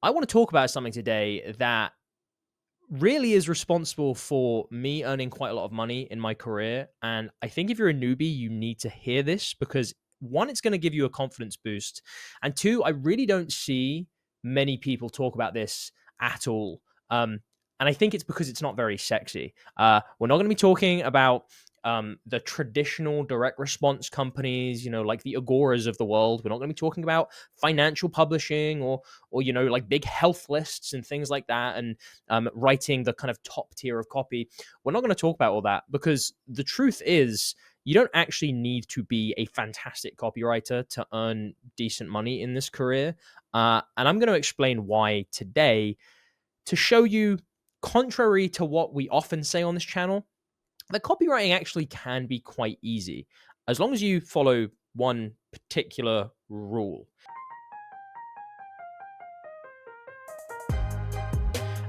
I want to talk about something today that really is responsible for me earning quite a lot of money in my career. And I think if you're a newbie, you need to hear this because one, it's going to give you a confidence boost. And two, I really don't see many people talk about this at all. And I think it's because it's not very sexy. We're not going to be talking about the traditional direct response companies, like the Agoras of the world. We're not going to be talking about financial publishing or like big health lists and things like that, and writing the kind of top tier of copy. We're not going to talk about all that because the truth is, you don't actually need to be a fantastic copywriter to earn decent money in this career. And I'm going to explain why today to show you, contrary to what we often say on this channel, that copywriting actually can be quite easy as long as you follow one particular rule.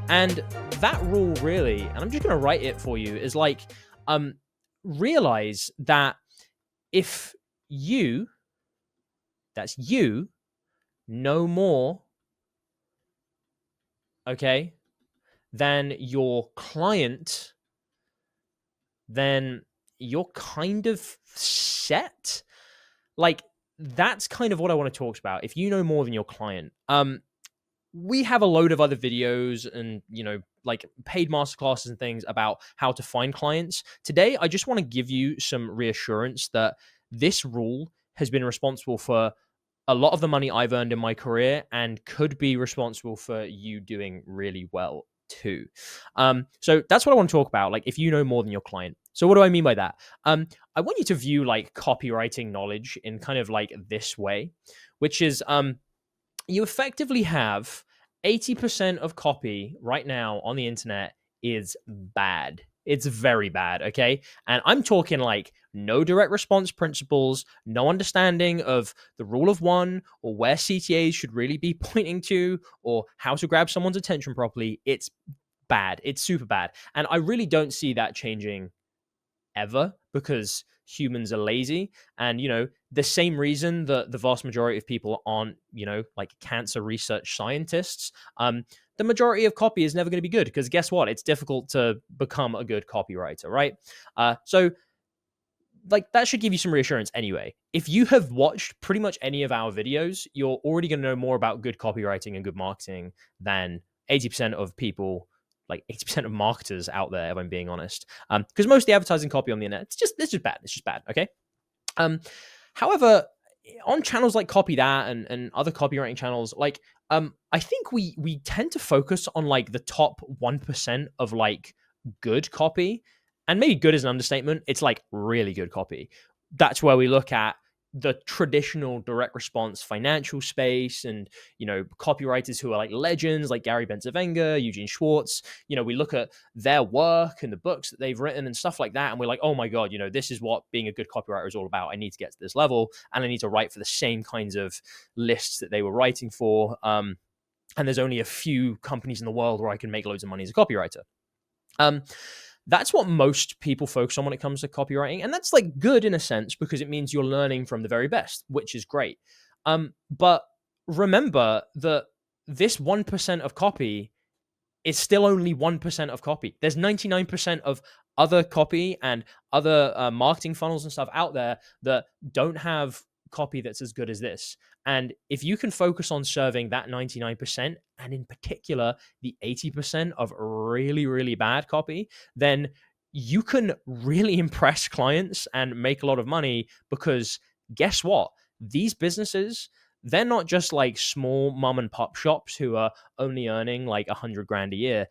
And that rule really, and I'm just going to write it for you, is like, realize that if you, that's you, know more, okay, than your client, then you're kind of set. Like, that's kind of what I want to talk about. If you know more than your client, we have a load of other videos and, like paid masterclasses and things about how to find clients. Today, I just want to give you some reassurance that this rule has been responsible for a lot of the money I've earned in my career and could be responsible for you doing really well too. So that's what I want to talk about. Like, if you know more than your client. So what do I mean by that? I want you to view like copywriting knowledge in kind of like this way, which is, you effectively have 80% of copy right now on the internet is bad. It's very bad, okay? And I'm talking like no direct response principles, no understanding of the rule of one or where CTAs should really be pointing to or how to grab someone's attention properly. It's bad. It's super bad. And I really don't see that changing ever because humans are lazy. And the same reason that the vast majority of people aren't like cancer research scientists, the majority of copy is never going to be good because guess what, it's difficult to become a good copywriter, right? So like that should give you some reassurance anyway. If you have watched pretty much any of our videos, you're already going to know more about good copywriting and good marketing than 80% of people, like 80% of marketers out there, if I'm being honest. Because most of the advertising copy on the internet, it's just bad. It's just bad. Okay. However, on channels like Copy That and other copywriting channels, like I think we tend to focus on like the top 1% of like good copy, and maybe good is an understatement. It's like really good copy. That's where we look at the traditional direct response financial space and copywriters who are like legends like Gary Bencivenga, Eugene Schwartz. We look at their work and the books that they've written and stuff like that, and we're like, oh my god, this is what being a good copywriter is all about. I need to get to this level and I need to write for the same kinds of lists that they were writing for, and there's only a few companies in the world where I can make loads of money as a copywriter. That's what most people focus on when it comes to copywriting. And that's like good in a sense because it means you're learning from the very best, which is great. But remember that this 1% of copy is still only 1% of copy. There's 99% of other copy and other marketing funnels and stuff out there that don't have copy that's as good as this. And if you can focus on serving that 99%, and in particular the 80% of really, really bad copy, then you can really impress clients and make a lot of money because guess what? These businesses, they're not just like small mom and pop shops who are only earning like 100 grand a year.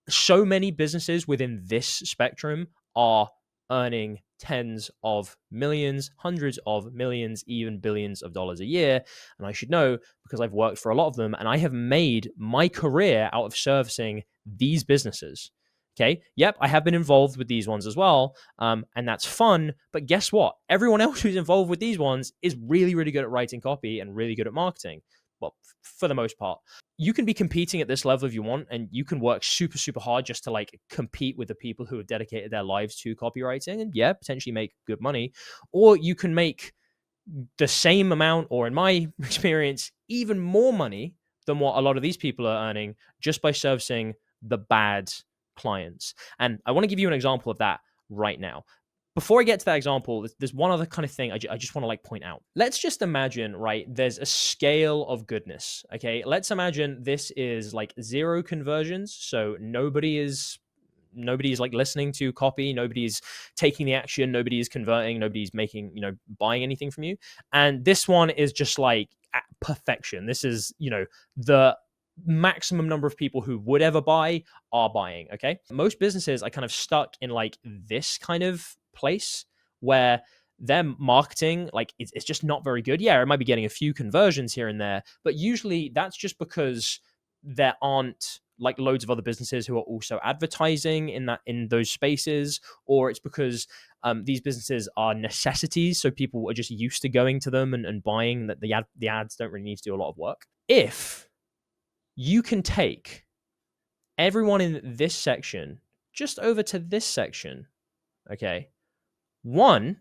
So many businesses within this spectrum are earning tens of millions, hundreds of millions, even billions of dollars a year. And I should know because I've worked for a lot of them and I have made my career out of servicing these businesses. Okay. Yep. I have been involved with these ones as well. And that's fun. But guess what? Everyone else who's involved with these ones is really, really good at writing copy and really good at marketing. Well, for the most part. You can be competing at this level if you want, and you can work super, super hard just to like compete with the people who have dedicated their lives to copywriting and potentially make good money. Or you can make the same amount, or in my experience, even more money than what a lot of these people are earning just by servicing the bad clients. And I want to give you an example of that right now. Before I get to that example, there's one other kind of thing I just want to like point out. Let's just imagine, right, there's a scale of goodness, okay? Let's imagine this is like 0 conversions, so nobody is like listening to copy, nobody's taking the action, nobody's converting, nobody's making, buying anything from you. And this one is just like at perfection. This is, the maximum number of people who would ever buy are buying, okay? Most businesses are kind of stuck in like this kind of place where their marketing, like it's just not very good. Yeah, it might be getting a few conversions here and there, but usually that's just because there aren't like loads of other businesses who are also advertising in those spaces, or it's because these businesses are necessities, so people are just used to going to them and buying. That the ads don't really need to do a lot of work. If you can take everyone in this section just over to this section, okay, one,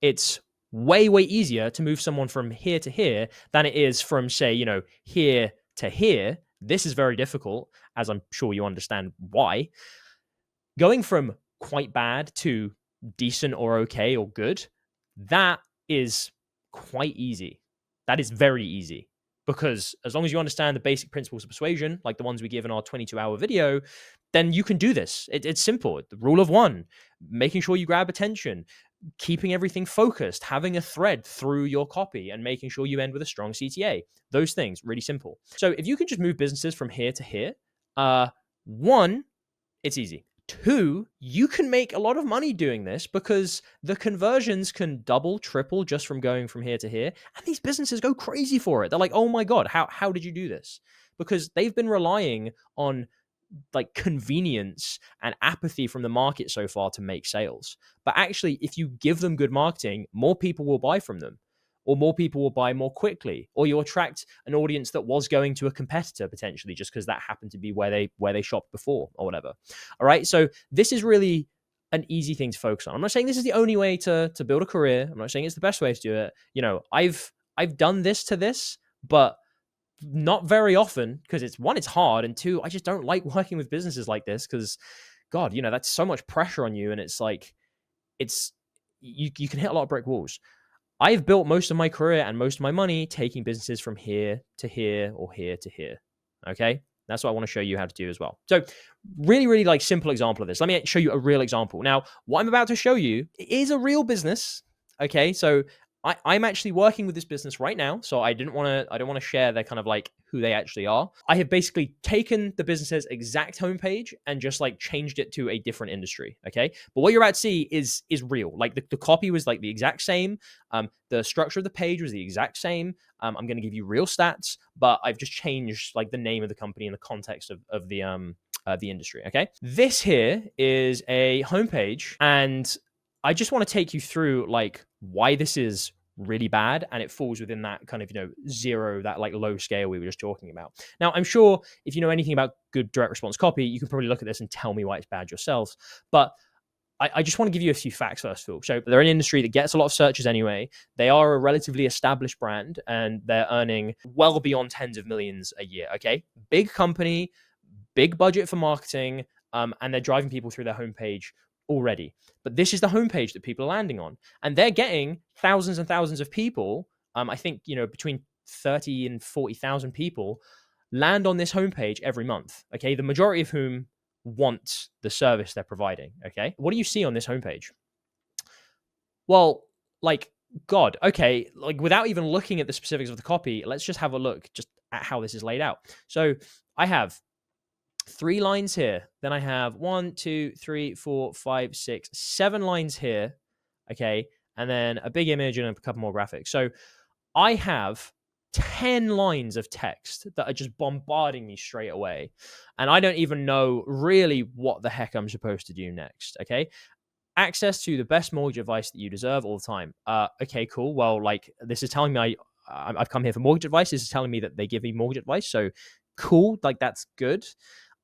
it's way easier to move someone from here to here than it is from, say, here to here. This is very difficult, as I'm sure you understand why. Going from quite bad to decent or okay or good, that is quite easy. That is very easy, because as long as you understand the basic principles of persuasion, like the ones we give in our 22-hour video, then you can do this. It's simple. The rule of 1, making sure you grab attention, keeping everything focused, having a thread through your copy, and making sure you end with a strong CTA. Those things, really simple. So if you can just move businesses from here to here, 1, it's easy. 2, you can make a lot of money doing this because the conversions can double, triple just from going from here to here. And these businesses go crazy for it. They're like, oh my God, how did you do this? Because they've been relying on like convenience and apathy from the market so far to make sales. But actually, if you give them good marketing, more people will buy from them, or more people will buy more quickly, or you attract an audience that was going to a competitor potentially just because that happened to be where they shopped before or whatever. All right. So this is really an easy thing to focus on. I'm not saying this is the only way to build a career. I'm not saying it's the best way to do it. I've done this to this, but not very often, because it's hard, and 2, I just don't like working with businesses like this because, God, that's so much pressure on you, and it's like you can hit a lot of brick walls. I've built most of my career and most of my money taking businesses from here to here or here to here. Okay, that's what I want to show you how to do as well. So really like simple example of this. Let me show you a real example. Now, what I'm about to show you is a real business. Okay, so I'm actually working with this business right now, so I don't want to share their kind of like who they actually are. I have basically taken the business's exact homepage and just like changed it to a different industry. Okay, but what you're about to see is real. Like the copy was like the exact same. The structure of the page was the exact same. I'm going to give you real stats, but I've just changed like the name of the company and the context of the industry. Okay, this here is a homepage, and I just want to take you through like why this is really bad, and it falls within that kind of 0, that like low scale we were just talking about. Now, I'm sure if you know anything about good direct response copy, you can probably look at this and tell me why it's bad yourself. But I just want to give you a few facts first of all. So they're an industry that gets a lot of searches anyway. They are a relatively established brand, and they're earning well beyond tens of millions a year. Okay, big company, big budget for marketing, and they're driving people through their homepage already. But this is the homepage that people are landing on, and they're getting thousands and thousands of people. I think between 30 and 40,000 people land on this homepage every month. Okay, the majority of whom want the service they're providing. Okay, what do you see on this homepage? Well, like, God, okay, like without even looking at the specifics of the copy, let's just have a look just at how this is laid out. So I have 3 lines here. Then I have 1, 2, 3, 4, 5, 6, 7 lines here. Okay. And then a big image and a couple more graphics. So I have 10 lines of text that are just bombarding me straight away. And I don't even know really what the heck I'm supposed to do next. Okay. Access to the best mortgage advice that you deserve all the time. Okay, cool. Well, like this is telling me I've come here for mortgage advice. This is telling me that they give me mortgage advice. So cool. Like that's good.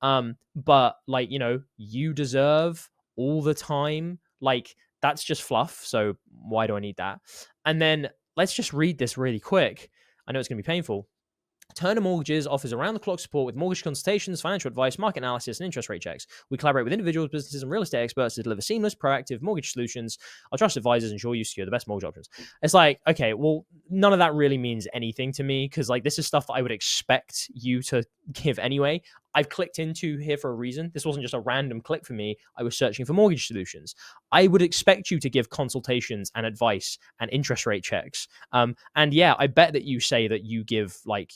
But like, you deserve all the time, like that's just fluff. So why do I need that? And then let's just read this really quick. I know it's going to be painful. Turner Mortgages offers around-the-clock support with mortgage consultations, financial advice, market analysis, and interest rate checks. We collaborate with individuals, businesses, and real estate experts to deliver seamless, proactive mortgage solutions. Our trusted advisors ensure you secure the best mortgage options. It's like, okay, well, none of that really means anything to me because, like, this is stuff that I would expect you to give anyway. I've clicked into here for a reason. This wasn't just a random click for me. I was searching for mortgage solutions. I would expect you to give consultations and advice and interest rate checks. And yeah, I bet that you say that you give, like,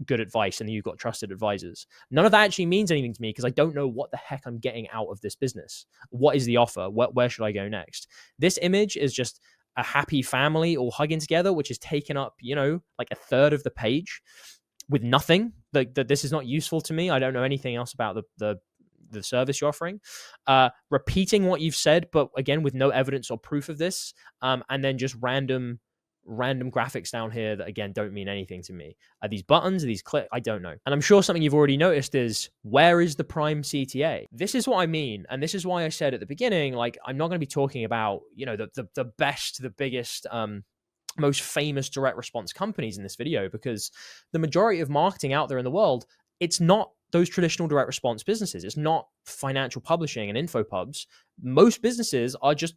good advice and you've got trusted advisors. None of that actually means anything to me because I don't know what the heck I'm getting out of this business. What is the offer? Where should I go next? This image is just a happy family all hugging together, which is taken up, like a third of the page with nothing. That this is not useful to me. I don't know anything else about the service you're offering. Repeating what you've said, but again, with no evidence or proof of this, and then just random graphics down here that again don't mean anything to me. Are these buttons? Are these click? I don't know. And I'm sure something you've already noticed is, where is the prime CTA? This is what I mean, and this is why I said at the beginning, like, I'm not going to be talking about the best, the biggest, most famous direct response companies in this video, because the majority of marketing out there in the world, it's not those traditional direct response businesses. It's not financial publishing and info pubs. Most businesses are just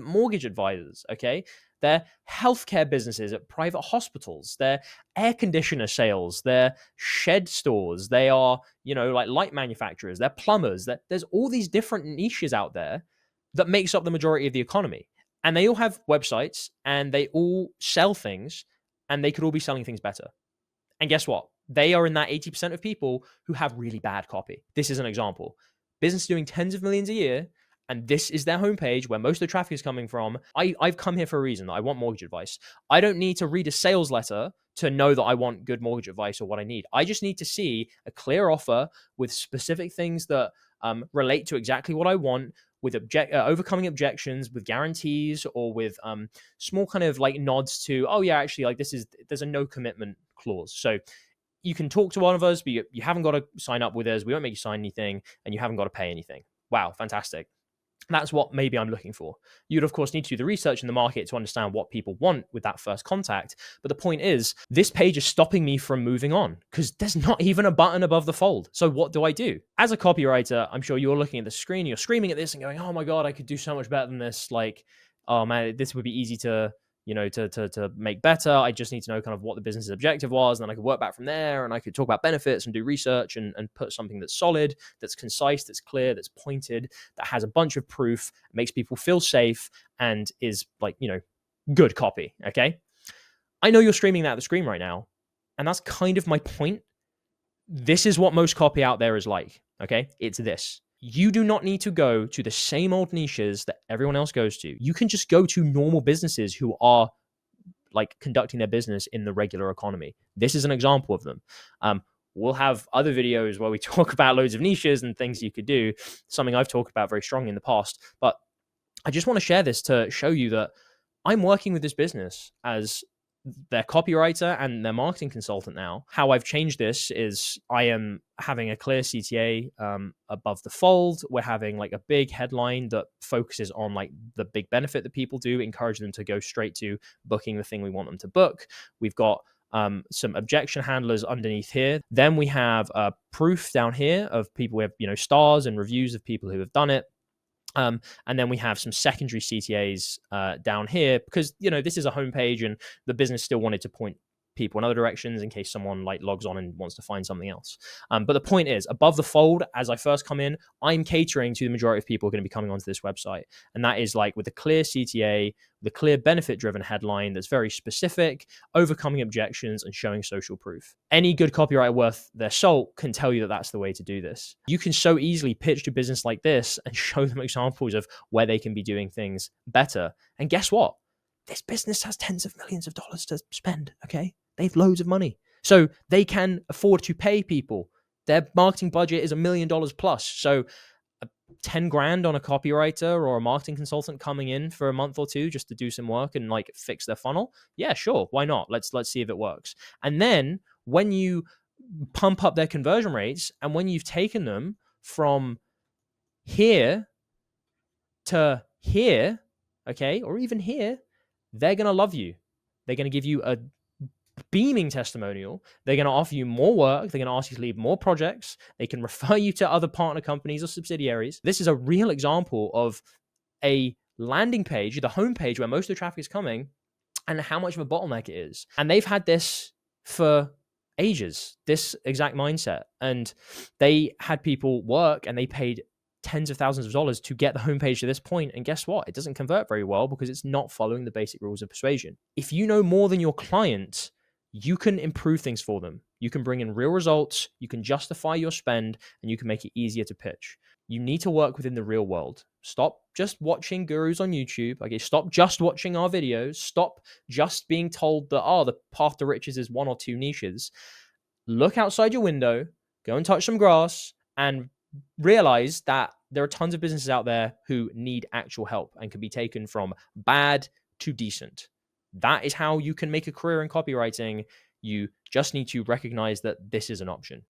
mortgage advisors, okay? They're healthcare businesses at private hospitals. They're air conditioner sales. They're shed stores. They are, like light manufacturers. They're plumbers. There's all these different niches out there that makes up the majority of the economy. And they all have websites and they all sell things, and they could all be selling things better. And guess what? They are in that 80% of people who have really bad copy. This is an example. Business doing tens of millions a year, and this is their homepage where most of the traffic is coming from. I've come here for a reason. I want mortgage advice. I don't need to read a sales letter to know that I want good mortgage advice or what I need. I just need to see a clear offer with specific things that relate to exactly what I want, with overcoming objections, with guarantees, or with small kind of like nods to, oh yeah, actually, like there's a no commitment clause. So you can talk to one of us, but you haven't got to sign up with us. We won't make you sign anything, and you haven't got to pay anything. Wow, fantastic. That's what maybe I'm looking for. You'd, of course, need to do the research in the market to understand what people want with that first contact. But the point is, this page is stopping me from moving on because there's not even a button above the fold. So what do I do? As a copywriter, I'm sure you're looking at the screen, you're screaming at this and going, oh my God, I could do so much better than this. Like, oh man, this would be easy to make better. I just need to know kind of what the business's objective was, and then I could work back from there, and I could talk about benefits and do research and put something that's solid, that's concise, that's clear, that's pointed, that has a bunch of proof, makes people feel safe, and is like, good copy. Okay. I know you're streaming that at the screen right now, and that's kind of my point. This is what most copy out there is like. Okay. It's this. You do not need to go to the same old niches that everyone else goes to. You can just go to normal businesses who are like conducting their business in the regular economy. This is an example of them. We'll have other videos where we talk about loads of niches and things you could do, something I've talked about very strongly in the past. But I just want to share this to show you that I'm working with this business as their copywriter and their marketing consultant now. How I've changed this is I am having a clear CTA above the fold. We're having like a big headline that focuses on like the big benefit that people do, encourage them to go straight to booking the thing we want them to book. We've got some objection handlers underneath here. Then we have proof down here of people. We have stars and reviews of people who have done it. And then we have some secondary CTAs down here because, this is a homepage and the business still wanted to point people in other directions in case someone like logs on and wants to find something else. But the point is, above the fold, as I first come in, I'm catering to the majority of people who are going to be coming onto this website. And that is like with a clear CTA, the clear benefit-driven headline that's very specific, overcoming objections and showing social proof. Any good copywriter worth their salt can tell you that that's the way to do this. You can so easily pitch to business like this and show them examples of where they can be doing things better. And guess what? This business has tens of millions of dollars to spend, okay? They have loads of money. So they can afford to pay people. Their marketing budget is $1 million plus. So 10 grand on a copywriter or a marketing consultant coming in for a month or two just to do some work and like fix their funnel. Yeah, sure. Why not? Let's see if it works. And then when you pump up their conversion rates and when you've taken them from here to here, okay, or even here, they're going to love you. They're going to give you a beaming testimonial. They're going to offer you more work. They're going to ask you to lead more projects. They can refer you to other partner companies or subsidiaries. This is a real example of a landing page, the homepage where most of the traffic is coming, and how much of a bottleneck it is. And they've had this for ages, this exact mindset. And they had people work and they paid tens of thousands of dollars to get the homepage to this point. And guess what? It doesn't convert very well because it's not following the basic rules of persuasion. If you know more than your client, you can improve things for them. You can bring in real results, you can justify your spend, and you can make it easier to pitch. You need to work within the real world. Stop just watching gurus on YouTube. Okay, stop just watching our videos. Stop just being told that, the path to riches is one or two niches. Look outside your window, go and touch some grass, and realize that there are tons of businesses out there who need actual help and can be taken from bad to decent. That is how you can make a career in copywriting. You just need to recognize that this is an option.